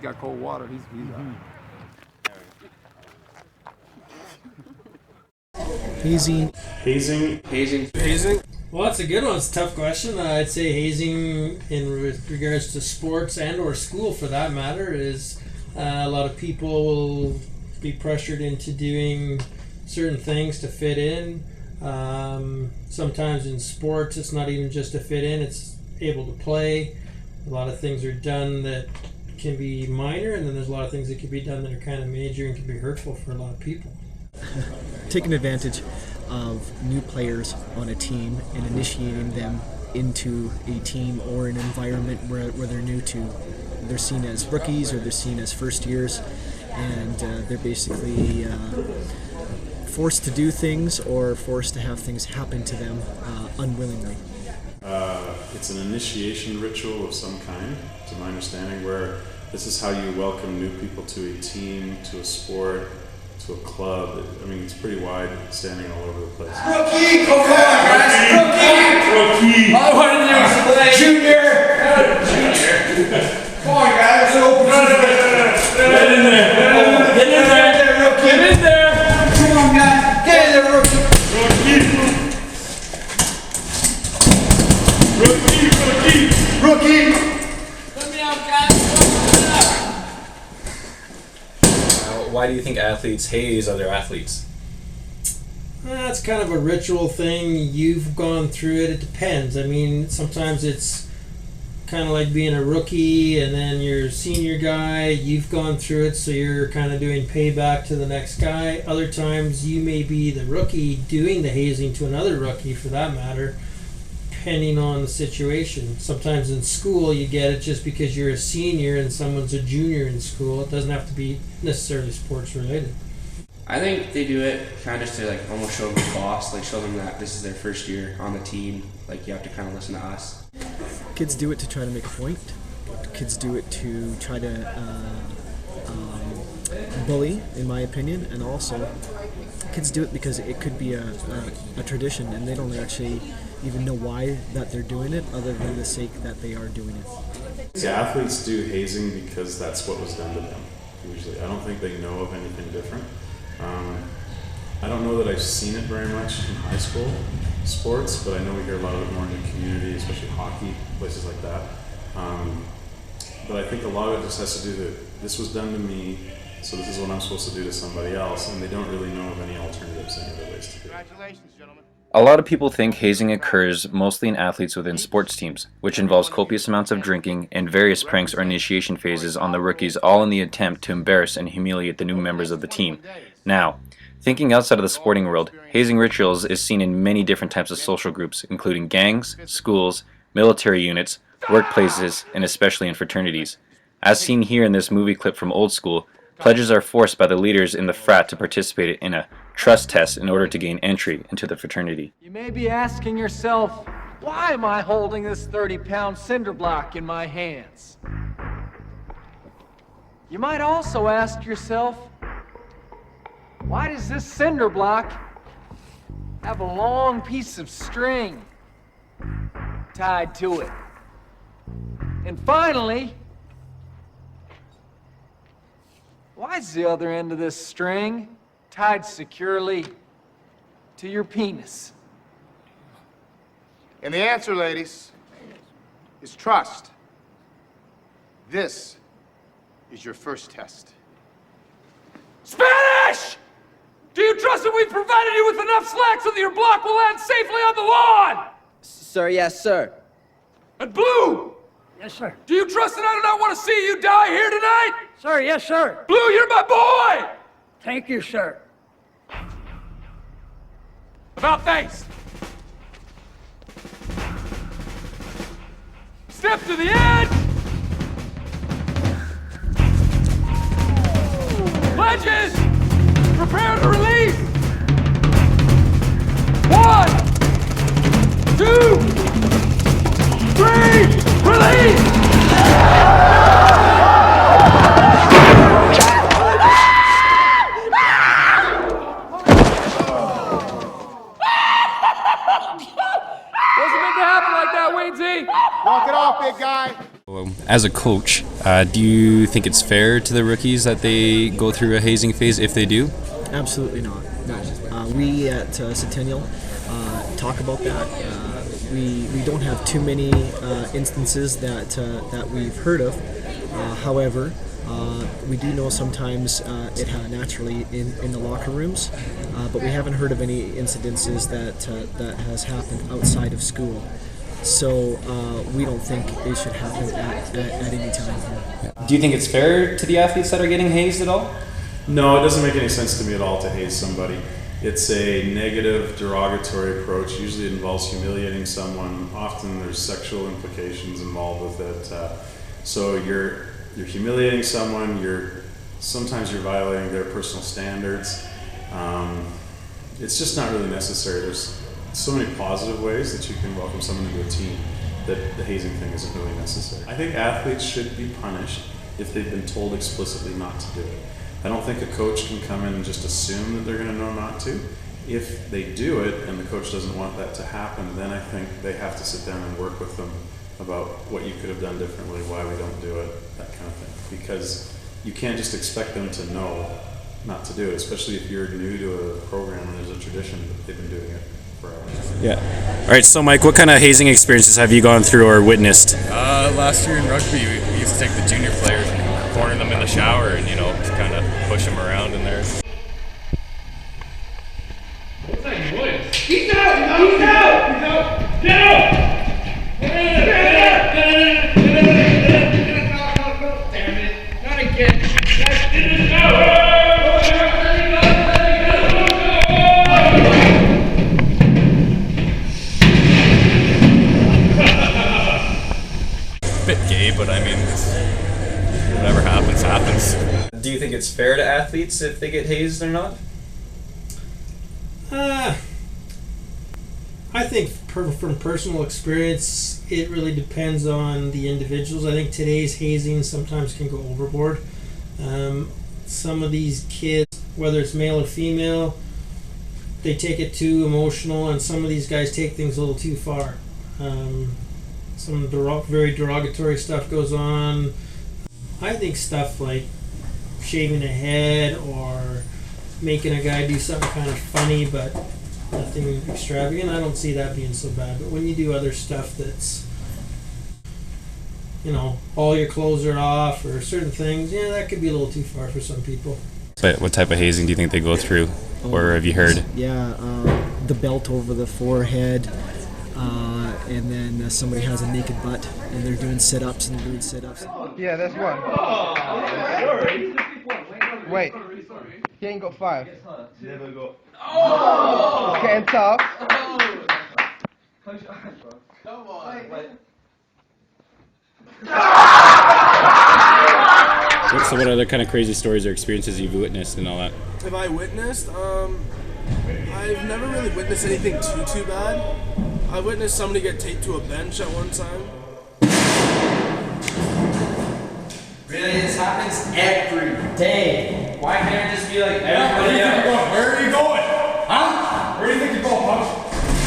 he's got cold water, he's Hazing. Well, that's a good one. It's a tough question. I'd say hazing in regards to sports and or school, for that matter, is a lot of people will be pressured into doing certain things to fit in. Sometimes in sports, it's not even just to fit in, it's able to play. A lot of things are done that can be minor, and then there's a lot of things that can be done that are kind of major and can be hurtful for a lot of people. Taking advantage of new players on a team and initiating them into a team or an environment where they're new to. They're seen as rookies or they're seen as first years, and they're basically forced to do things or forced to have things happen to them unwillingly. It's an initiation ritual of some kind, to my understanding, where this is how you welcome new people to a team, to a sport, to a club. I mean, it's pretty wide, standing all over the place. Rookie! Come on, guys! Rookie! All I wanted to do was play. Junior! Come on, guys, let's open it. Get in there! Rookie! Get in there! Come on, guys! Get in there, rookie! Rookie! Let me out, guys! Why do you think athletes haze other athletes? That's kind of a ritual thing. You've gone through it. It depends. I mean, sometimes it's kind of like being a rookie and then you're a senior guy. You've gone through it, so you're kind of doing payback to the next guy. Other times you may be the rookie doing the hazing to another rookie, for that matter, depending on the situation. Sometimes in school you get it just because you're a senior and someone's a junior in school. It doesn't have to be necessarily sports related. I think they do it kind of just to like almost show them the boss, like show them that this is their first year on the team. Like you have to kind of listen to us. Kids do it to try to make a point. Kids do it to try to bully, in my opinion, and also kids do it because it could be a tradition and they don't actually even know why that they're doing it, other than the sake that they are doing it. Yeah, athletes do hazing because that's what was done to them, usually. I don't think they know of anything different. I don't know that I've seen it very much in high school sports, but I know we hear a lot of it more in the community, especially hockey, places like that. But I think a lot of it just has to do that this was done to me, so this is what I'm supposed to do to somebody else, and they don't really know of any alternatives, any other ways to do it. Congratulations, gentlemen. A lot of people think hazing occurs mostly in athletes within sports teams, which involves copious amounts of drinking and various pranks or initiation phases on the rookies, all in the attempt to embarrass and humiliate the new members of the team. Now, thinking outside of the sporting world, hazing rituals is seen in many different types of social groups, including gangs, schools, military units, workplaces, and especially in fraternities. As seen here in this movie clip from Old School, pledges are forced by the leaders in the frat to participate in a trust test in order to gain entry into the fraternity. You may be asking yourself, why am I holding this 30-pound cinder block in my hands? You might also ask yourself, why does this cinder block have a long piece of string tied to it? And finally, why is the other end of this string tied securely to your penis? And the answer, ladies, is trust. This is your first test. Spanish! Do you trust that we've provided you with enough slack so that your block will land safely on the lawn? Sir, yes, sir. And Blue! Yes, sir. Do you trust that I do not want to see you die here tonight? Sir, yes, sir. Blue, you're my boy! Thank you, sir. About face! Step to the edge! Pledges! Prepare to release! 1, 2, 3, release! Wasn't meant to happen like that, Waynesy! Walk it off, big guy! As a coach, Do you think it's fair to the rookies that they go through a hazing phase if they do? Absolutely not. We at Centennial talk about that. We don't have too many instances that we've heard of. However, we do know sometimes it naturally in the locker rooms, but we haven't heard of any incidences that has happened outside of school. So we don't think it should happen at any time. Do you think it's fair to the athletes that are getting hazed at all? No, it doesn't make any sense to me at all to haze somebody. It's a negative, derogatory approach. Usually it involves humiliating someone. Often there's sexual implications involved with it. So you're humiliating someone. Sometimes you're violating their personal standards. It's just not really necessary. There's so many positive ways that you can welcome someone into a team that the hazing thing isn't really necessary. I think athletes should be punished if they've been told explicitly not to do it. I don't think a coach can come in and just assume that they're going to know not to. If they do it and the coach doesn't want that to happen, then I think they have to sit down and work with them about what you could have done differently, why we don't do it, that kind of thing. Because you can't just expect them to know not to do it, especially if you're new to a program and there's a tradition that they've been doing it forever. Yeah. All right, so Mike, what kind of hazing experiences have you gone through or witnessed? Last year in rugby, we used to take the junior players and corner them in the shower and, just kind of push them around in there. What's that noise? He's out! He's out! He's out! Get out! Damn it. Not again. Bit gay, but I mean, whatever happens, happens. Do you think it's fair to athletes if they get hazed or not? I think from personal experience, it really depends on the individuals. I think today's hazing sometimes can go overboard. Some of these kids, whether it's male or female, they take it too emotional, and some of these guys take things a little too far. Some very derogatory stuff goes on. I think stuff like shaving a head or making a guy do something kind of funny but nothing extravagant, I don't see that being so bad. But when you do other stuff that's, all your clothes are off or certain things, that could be a little too far for some people. But what type of hazing do you think they go through, or have you heard? Yeah, the belt over the forehead, and then somebody has a naked butt, and they're doing sit-ups and doing sit-ups. Yeah, that's one. Wait, he ain't got 5. Never go. It's getting tough. Come on. So what other kind of crazy stories or experiences you've witnessed and all that? Have I witnessed? I've never really witnessed anything too bad. I witnessed somebody get taped to a bench at one time. Really, this happens every day. Why can't it just be like everybody else? Where are you going? Huh? Where do you think you're going, Punch?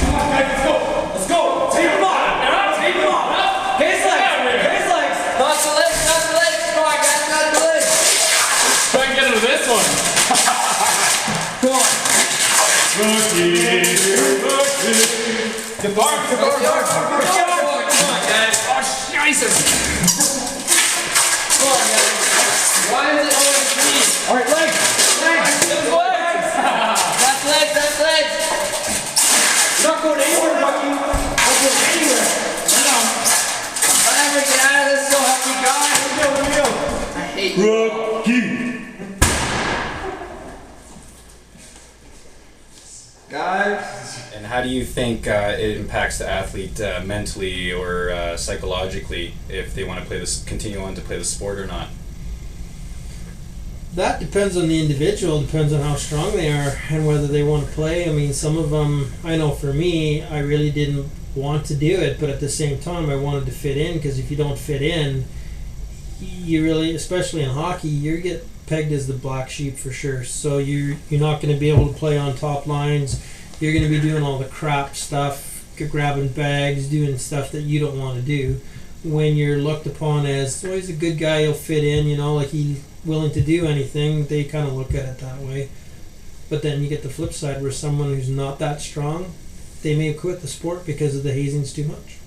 Come on, guys, let's go. Let's go. Take him off. Take him off. His legs. His legs. Not the legs. Not the legs. Come on, guys. Not the legs. Try and get into this one. Come on. Rookie. The bar. Come on, guys. Oh, scheiße. Come on, guys. Why is it always me? All right, legs. Those legs. That's legs. That's legs. You're not going anywhere, Bucky. Not going anywhere. Whatever, get out of this. So happy guy. Here we go. I hate you. Rookie. Guys. And how do you think it impacts the athlete mentally or psychologically if they want to continue on to play the sport or not? That depends on the individual, depends on how strong they are and whether they want to play. I mean, some of them, I know for me, I really didn't want to do it, but at the same time, I wanted to fit in, because if you don't fit in, you really, especially in hockey, you get pegged as the black sheep for sure. So you're not going to be able to play on top lines. You're going to be doing all the crap stuff, grabbing bags, doing stuff that you don't want to do. when you're looked upon as, oh, he's a good guy, he'll fit in, you know, like he's willing to do anything, they kind of look at it that way. But then you get the flip side where someone who's not that strong, they may quit the sport because of the hazing's too much.